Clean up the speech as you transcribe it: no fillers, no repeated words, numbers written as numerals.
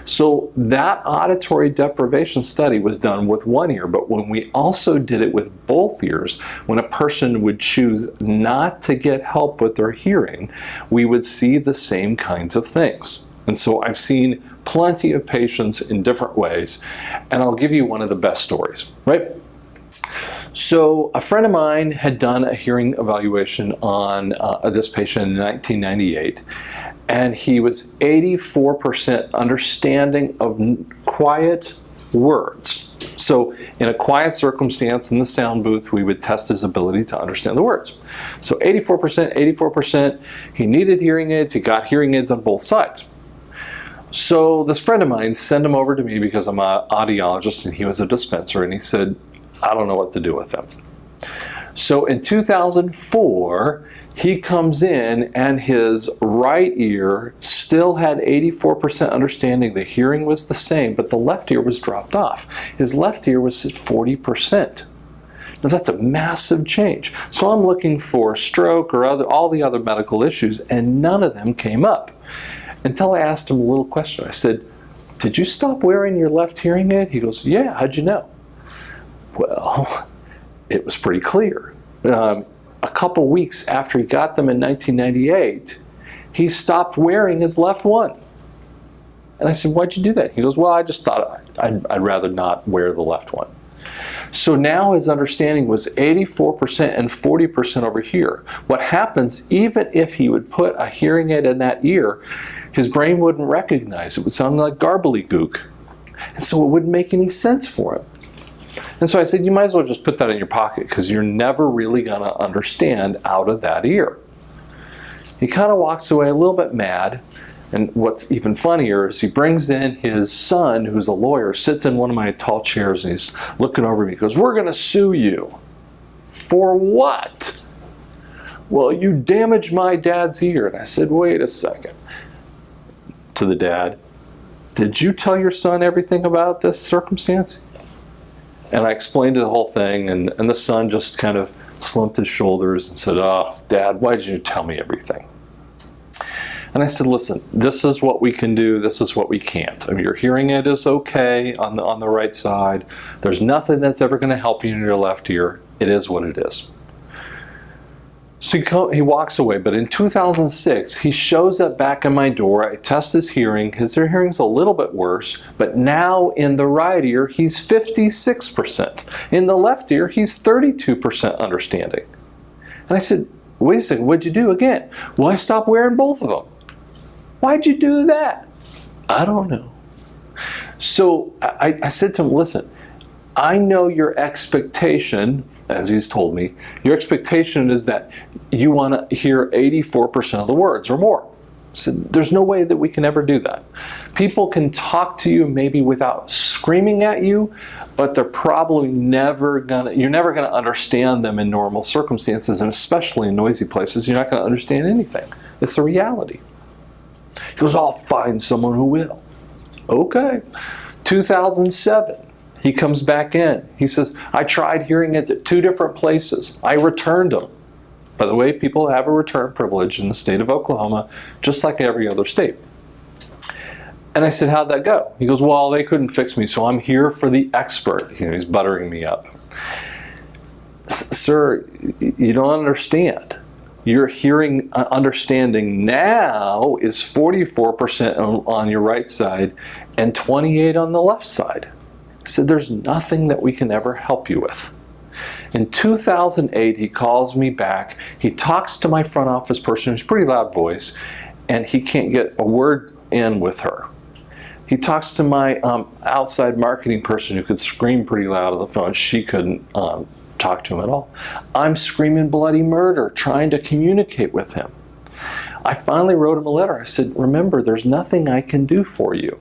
So that auditory deprivation study was done with one ear, but when we also did it with both ears, when a person would choose not to get help with their hearing, we would see the same kinds of things. And so I've seen plenty of patients in different ways, and I'll give you one of the best stories, right? So a friend of mine had done a hearing evaluation on this patient in 1998, and he was 84% understanding of quiet words. So in a quiet circumstance in the sound booth, we would test his ability to understand the words. So 84%, he needed hearing aids, he got hearing aids on both sides. So this friend of mine sent him over to me because I'm an audiologist and he was a dispenser, and he said, I don't know what to do with them. So in 2004, he comes in and his right ear still had 84% understanding. The hearing was the same, but the left ear was dropped off. His left ear was at 40%. Now that's a massive change. So I'm looking for stroke or all the other medical issues, and none of them came up. Until I asked him a little question. I said, did you stop wearing your left hearing aid? He goes, yeah, how'd you know? Well, it was pretty clear. A couple weeks after he got them in 1998, he stopped wearing his left one. And I said, why'd you do that? He goes, well, I just thought I'd rather not wear the left one. So now his understanding was 84% and 40% over here. What happens, even if he would put a hearing aid in that ear, his brain wouldn't recognize it. It would sound like garbly-gook. And so it wouldn't make any sense for him. And so I said, you might as well just put that in your pocket because you're never really going to understand out of that ear. He kind of walks away a little bit mad. And what's even funnier is he brings in his son, who's a lawyer, sits in one of my tall chairs, and he's looking over at me. He goes, we're going to sue you. For what? Well, you damaged my dad's ear. And I said, wait a second. To the dad, did you tell your son everything about this circumstance? And I explained the whole thing, and the son just kind of slumped his shoulders and said, oh, Dad, why did you tell me everything? And I said, listen, this is what we can do, this is what we can't. I mean, your hearing aid is okay on the right side. There's nothing that's ever going to help you in your left ear. It is what it is. So he walks away, but in 2006, he shows up back in my door. I test his hearing. His hearing's a little bit worse, but now in the right ear, he's 56%. In the left ear, he's 32% understanding. And I said, wait a second, what'd you do again? Well, I stopped wearing both of them. Why'd you do that? I don't know. So I said to him, listen, I know your expectation, as he's told me, your expectation is that you want to hear 84% of the words or more. So there's no way that we can ever do that. People can talk to you maybe without screaming at you, but they're probably you're never gonna understand them in normal circumstances, and especially in noisy places, you're not gonna understand anything. It's a reality. He goes, I'll find someone who will. Okay. 2007. He comes back in. He says, I tried hearing aids at 2 different places. I returned them. By the way, people have a return privilege in the state of Oklahoma, just like every other state. And I said, how'd that go? He goes, well, they couldn't fix me, so I'm here for the expert. He's buttering me up. Sir, you don't understand. Your hearing understanding now is 44% on your right side and 28% on the left side. I said, there's nothing that we can ever help you with. In 2008, he calls me back. He talks to my front office person, who's a pretty loud voice, and he can't get a word in with her. He talks to my outside marketing person, who could scream pretty loud on the phone. She couldn't talk to him at all. I'm screaming bloody murder, trying to communicate with him. I finally wrote him a letter. I said, remember, there's nothing I can do for you.